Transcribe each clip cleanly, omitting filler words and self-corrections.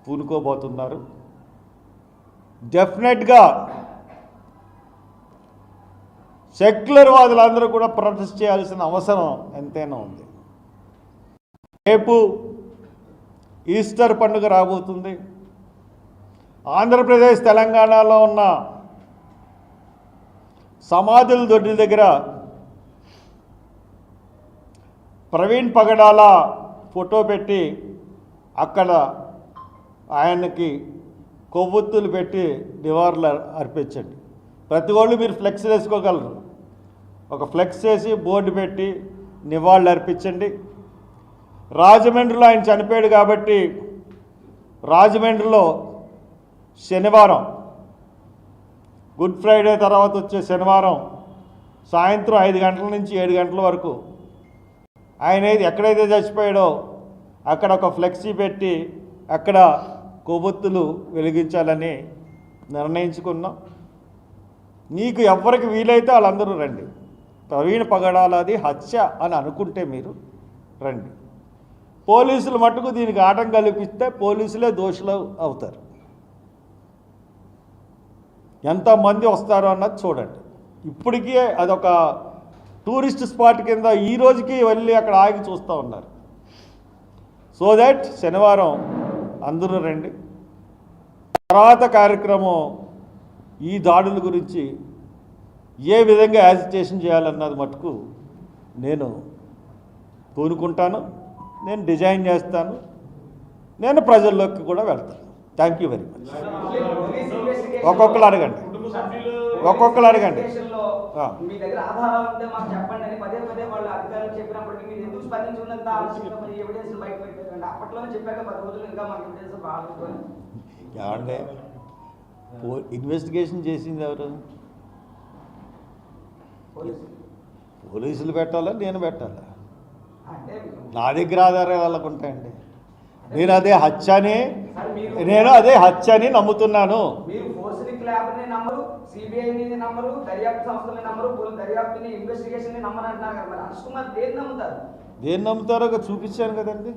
పూనుకోబోతున్నారు. డెఫినెట్గా సెక్యులర్ వాదులందరూ కూడా ప్రొటెస్ట్ చేయాల్సిన అవసరం ఎంతైనా ఉంది. రేపు ఈస్టర్ పండుగ రాబోతుంది. ఆంధ్రప్రదేశ్ తెలంగాణలో ఉన్న సమాధుల దొడ్డి దగ్గర ప్రవీణ్ పగడాల ఫోటో పెట్టి అక్కడ ఆయనకి కొవ్వొత్తులు పెట్టి నివాళులు అర్పించండి. ప్రతి వాళ్ళు మీరు ఫ్లెక్స్ వేసుకోగలరు. ఒక ఫ్లెక్స్ వేసి బోర్డు పెట్టి నివాళులు అర్పించండి. రాజమండ్రిలో ఆయన చనిపోయాడు కాబట్టి రాజమండ్రిలో శనివారం గుడ్ ఫ్రైడే తర్వాత వచ్చే శనివారం సాయంత్రం 5 గంటల నుంచి 7 గంటల వరకు ఆయన ఎక్కడైతే చచ్చిపోయాడో అక్కడ ఒక ఫ్లెక్సీ పెట్టి అక్కడ కొవ్వొత్తులు వెలిగించాలని నిర్ణయించుకున్నాం. మీకు ఎవరికి వీలైతే వాళ్ళందరూ రండి. ప్రవీణ్ పగడాలది హత్య అని అనుకుంటే మీరు రండి. పోలీసులు మట్టుకు దీనికి ఆటం కల్పిస్తే పోలీసులే దోషులు అవుతారు. ఎంతమంది వస్తారో అన్నది చూడండి. ఇప్పటికీ అదొక టూరిస్ట్ స్పాట్ కింద ఈ రోజుకి వెళ్ళి అక్కడ ఆగి చూస్తూ ఉన్నారు. సో దట్ శనివారం అందరూ రండి. తర్వాత కార్యక్రమం ఈ దాడుల గురించి ఏ విధంగా యాజిటేషన్ చేయాలన్నది మటుకు నేను కోరుకుంటాను, నేను డిజైన్ చేస్తాను, నేను ప్రజల్లోకి కూడా వెళ్తాను. Thank you very much. ఒక్కొక్కరు అడగండి. మీ దగ్గర ఆధారాలు ఉంటే మాకు చెప్పండి అని పదే వాళ్ళు అధికారులు చెప్పినప్పటికీ మీరు ఎందుకు స్పందించుకున్నంత ఆలస్యంగా మరి ఎవిడెన్స్ బయట పెట్టారండి? అప్పట్లోనే చెప్పాక 10 రోజులు ఇంకా మాకు ఎవిడెన్స్ బాగా ఏమంటే ఇన్వెస్టిగేషన్ చేసింది ఎవరు? పోలీసులు పెట్టాలా, నేను పెట్టాలా? నా దగ్గర ఆధారాలు వాళ్ళకు ఉంటాయండి. నేను అదే హత్య అని నమ్ముతున్నాను. మీరు ఫోరెన్సిక్ ల్యాబ్ని నమ్మరు, సిబిఐని నమ్మరు, దర్యాప్తు సంస్థలని నమ్మరు, దర్యాప్తుని ఇన్వెస్టిగేషన్ నమ్మరు అంటున్నారు కదా. మరి హర్ష్ కుమార్ దేన్ని నమ్ముతారు? దేన్ని నమ్ముతారో చూపించాను కదండి.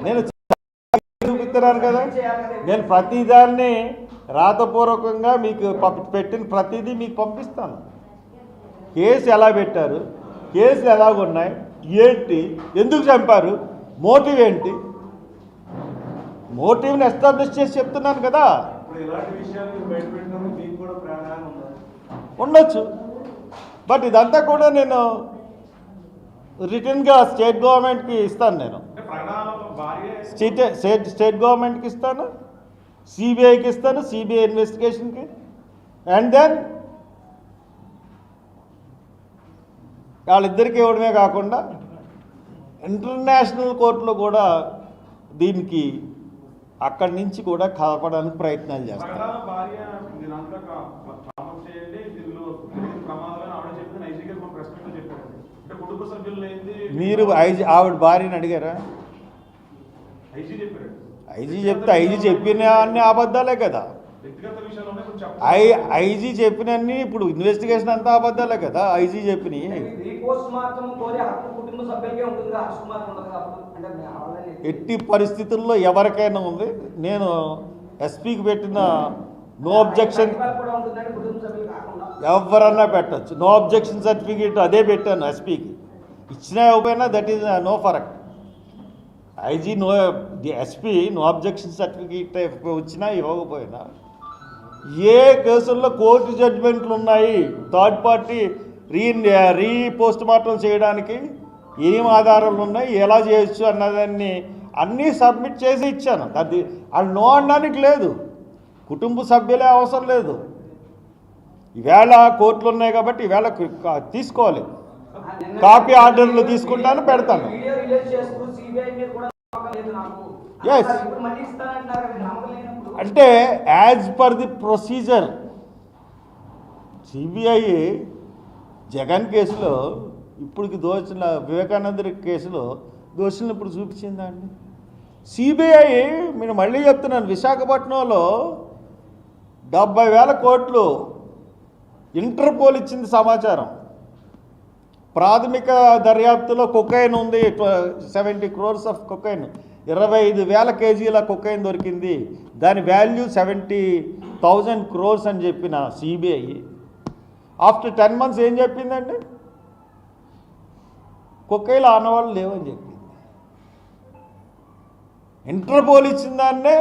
నేను చూపిస్తున్నాను కదా. నేను ప్రతిదాన్ని రాతపూర్వకంగా మీకు పెట్టిన ప్రతిదీ మీకు పంపిస్తాను. కేసు ఎలా పెట్టారు, కేసులు ఎలాగున్నాయి, ఏంటి, ఎందుకు చంపారు, మోటివ్ ఏంటి, మోటివ్ని ఎస్టాబ్లిష్ చేసి చెప్తున్నాను కదా. ఉండొచ్చు, బట్ ఇదంతా కూడా నేను రిటర్న్గా స్టేట్ గవర్నమెంట్కి ఇస్తాను. నేను స్టేట్ గవర్నమెంట్కి ఇస్తాను, సిబిఐకి ఇస్తాను, సిబిఐ ఇన్వెస్టిగేషన్కి. అండ్ దెన్ వాళ్ళిద్దరికి ఇవ్వడమే కాకుండా ఇంటర్నేషనల్ కోర్టులో కూడా దీనికి అక్కడి నుంచి కూడా కలపడానికి ప్రయత్నాలు చేస్తారు. మీరు ఆవిడ భార్యని అడిగారా? ఐజీ చెప్తే ఐజీ చెప్పిన అన్ని అబద్ధాలే కదా. ఐజీ చెప్పినన్ని ఇప్పుడు ఇన్వెస్టిగేషన్ అంతా అబద్ధాలే కదా. ఐజీ చెప్పినవి ఎట్టి పరిస్థితుల్లో ఎవరికైనా ఉంది. నేను ఎస్పీకి పెట్టిన నో అబ్జెక్షన్ ఎవరన్నా పెట్టచ్చు. నో అబ్జెక్షన్ సర్టిఫికేట్ అదే పెట్టాను ఎస్పీకి. ఇచ్చినా ఇవ్వకపోయినా దట్ ఈజ్ నో ఫరక్. IG SP no objection certificate వచ్చినా ఇవ్వకపోయినా ఏ కేసుల్లో కోర్టు జడ్జిమెంట్లు ఉన్నాయి, third party re post mortem చేయడానికి ఏం ఆధారాలు ఉన్నాయి, ఎలా చేయొచ్చు అన్నదాన్ని అన్నీ సబ్మిట్ చేసి ఇచ్చాను. అది వాళ్ళు నో అనడానికి లేదు. కుటుంబ సభ్యులే అవసరం లేదు. ఈవేళ కోర్టులు ఉన్నాయి కాబట్టి ఈవేళ తీసుకోవాలి. కాపీ ఆర్డర్లు తీసుకుంటాను, పెడతాను. ఎస్, అంటే as per the procedure CBI Jagan కేసులో ఇప్పటికి దోచిన వివేకానంద కేసులో దోషులను ఇప్పుడు చూపించిందా అండి? సిబిఐ నేను మళ్ళీ చెప్తున్నాను, విశాఖపట్నంలో 70,000 కోట్లు ఇంటర్పోల్ ఇచ్చింది సమాచారం. ప్రాథమిక దర్యాప్తులో కొకైన్ ఉంది, 70 crores ఆఫ్ కొకైన్. 25,000 కేజీల కొకైన్ దొరికింది, దాని వాల్యూ 70,000 crores అని చెప్పిన సిబిఐ ఆఫ్టర్ 10 months ఏం చెప్పిందండి? కొకైన్లో ఆనవాళ్ళు లేవని చెప్పింది. ఇంటర్పోల్ ఇచ్చిన దాన్నే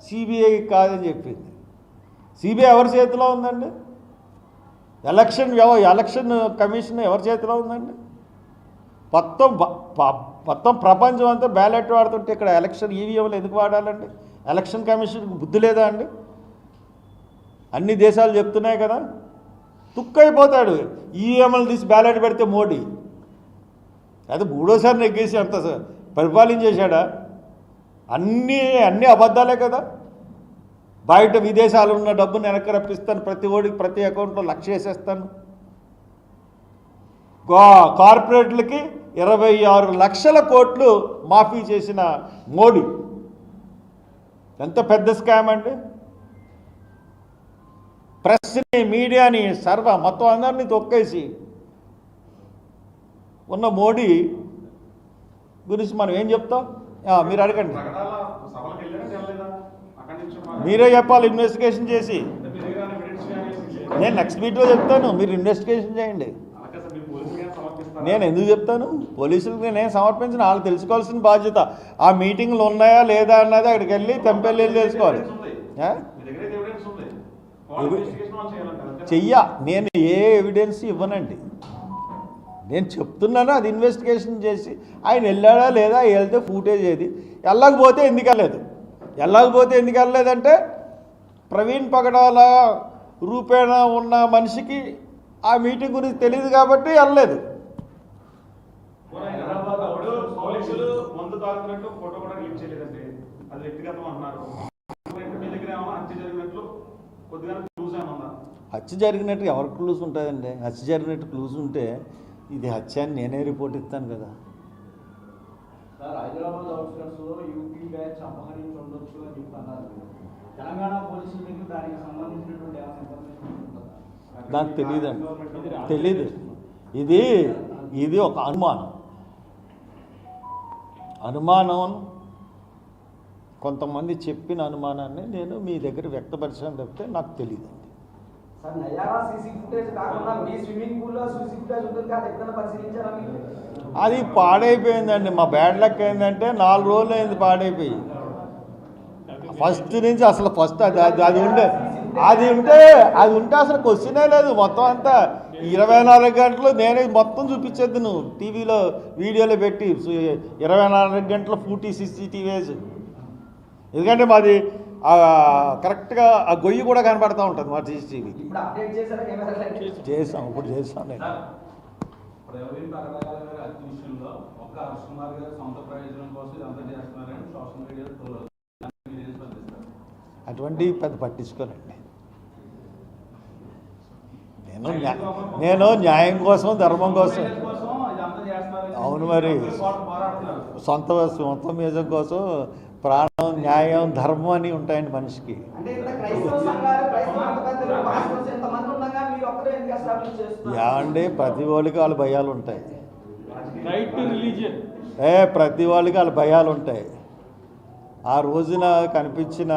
సిబిఐ కాదని చెప్పింది. సిబిఐ ఎవరి చేతిలో ఉందండి? ఎలక్షన్ కమిషన్ ఎవరి చేతిలో ఉందండి? మొత్తం ప్రపంచం అంతా బ్యాలెట్ వాడుతుంటే ఇక్కడ ఎలక్షన్ ఈవీఎంలు ఎందుకు వాడాలండి? ఎలక్షన్ కమిషన్కి బుద్ధి లేదా అండి? అన్ని దేశాలు చెప్తున్నాయి కదా. తుక్కైపోతాడు ఈవీఎంలు తీసి బ్యాలెట్ పెడితే మోడీ. అది మూడోసారి నెగ్గేసి అంత పరిపాలించేశాడా? అన్నీ అబద్ధాలే కదా. బయట విదేశాలు ఉన్న డబ్బును వెనక్కి రప్పిస్తాను, ప్రతి ఓడికి ప్రతి అకౌంట్లో 1,00,000 వేసేస్తాను. కార్పొరేట్లకి 26 లక్షల కోట్లు మాఫీ చేసిన మోడీ ఎంత పెద్ద స్కామ్ అండి. ప్రెస్ని, మీడియాని, మొత్తం అందరినీ తొక్కేసి ఉన్న మోడీ గురించి మనం ఏం చెప్తాం? మీరు అడగండి, మీరే చెప్పాలి. ఇన్వెస్టిగేషన్ చేసి నేను నెక్స్ట్ మీట్లో చెప్తాను, మీరు ఇన్వెస్టిగేషన్ చేయండి. నేను ఎందుకు చెప్తాను? పోలీసులకు నేను సమర్పించిన వాళ్ళు తెలుసుకోవాల్సిన బాధ్యత. ఆ మీటింగ్లు ఉన్నాయా లేదా అన్నది అక్కడికి వెళ్ళి తెంపెళ్ళి తెలుసుకోవాలి. నేను ఏ ఎవిడెన్స్ ఇవ్వనండి. నేను చెప్తున్నాను, అది ఇన్వెస్టిగేషన్ చేసి ఆయన వెళ్ళాడా లేదా, వెళ్తే ఫూటేజ్ ఏది, వెళ్ళకపోతే ఎందుకు వెళ్ళలేదంటే ప్రవీణ్ పగడాల రూపేణ ఉన్న మనిషికి ఆ మీటింగ్ గురించి తెలియదు కాబట్టి వెళ్ళలేదు. హత్య జరిగినట్టు ఎవరు క్లూస్ ఉంటుందండి? హత్య జరిగినట్టు క్లూస్ ఉంటే ఇది హత్య అని నేనే రిపోర్ట్ ఇస్తాను కదా. సార్, హైదరాబాద్ అవుట్స్కట్స్లో యూపీ బ్యాచ్ అపహరించి ఉండొచ్చు అని చెప్తున్నారు. తెలంగాణ పోలీసుల దగ్గర దానికి సంబంధించినటువంటి నాకు తెలీదు. ఇది ఒక అనుమానం కొంతమంది చెప్పిన అనుమానాన్ని నేను మీ దగ్గర వ్యక్తపరిచాను తప్పితే నాకు తెలియదు. సార్, నయారా సీసీ ఫుటేజ్ కాకుండా మీ స్విమ్మింగ్ పూల్లో సీసీ ఫుటేజ్ ఉంటుంది కదా, ఎక్కడైనా పరిశీలించారా మీరు? అది పాడైపోయిందండి. మా బ్యాడ్ లక్ ఏంటంటే 4 రోజులు అయింది పాడైపోయి. ఫస్ట్ నుంచి అసలు అది ఉంటే అసలు క్వశ్చనే లేదు. మొత్తం అంతా 24 గంటలు నేనే మొత్తం చూపించేది నువ్వు టీవీలో వీడియోలో పెట్టి 24 గంటల ఫూటీ CCTVs. ఎందుకంటే మాది కరెక్ట్గా ఆ గొయ్యి కూడా కనపడతా ఉంటుంది మా CCTV. చేసాం నేను. ప్రవీణ్ పగడాల గారి హత్య విషయంలో ఒక్క హర్ష్ కుమార్ గారి సొంత ప్రయోజనం కోసం ఇదంతా చేస్తున్నారని సోషల్ మీడియాలో అటువంటి పెద్ద పట్టించుకోనండి. నేను న్యాయం కోసం, ధర్మం కోసం. అవును, మరి సొంత మీజం కోసం ప్రాణం, న్యాయం, ధర్మం అని ఉంటాయండి మనిషికి. ఏమండి, ప్రతి వాళ్ళకి వాళ్ళ భయాలు ఉంటాయి. ప్రతి వాళ్ళకి వాళ్ళ భయాలు ఉంటాయి. ఆ రోజున కనిపించిన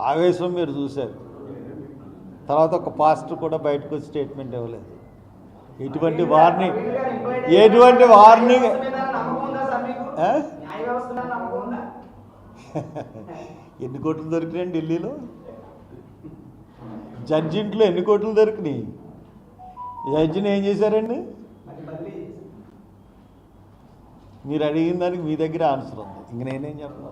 ఆవేశం మీరు చూశారు. తర్వాత ఒక పాస్టర్ కూడా బయటకు వచ్చి స్టేట్మెంట్ ఇవ్వలేదు. ఎటువంటి వార్నింగ్ ఎన్ని కోట్లు దొరికినాయండి ఢిల్లీలో? జడ్జి ఇంట్లో ఎన్ని కోట్లు దొరికినాయి? జడ్జిని ఏం చేశారండి? మీరు అడిగిన దానికి మీ దగ్గర ఆన్సర్ ఉంది. ఇంక నేనేం చెప్పను.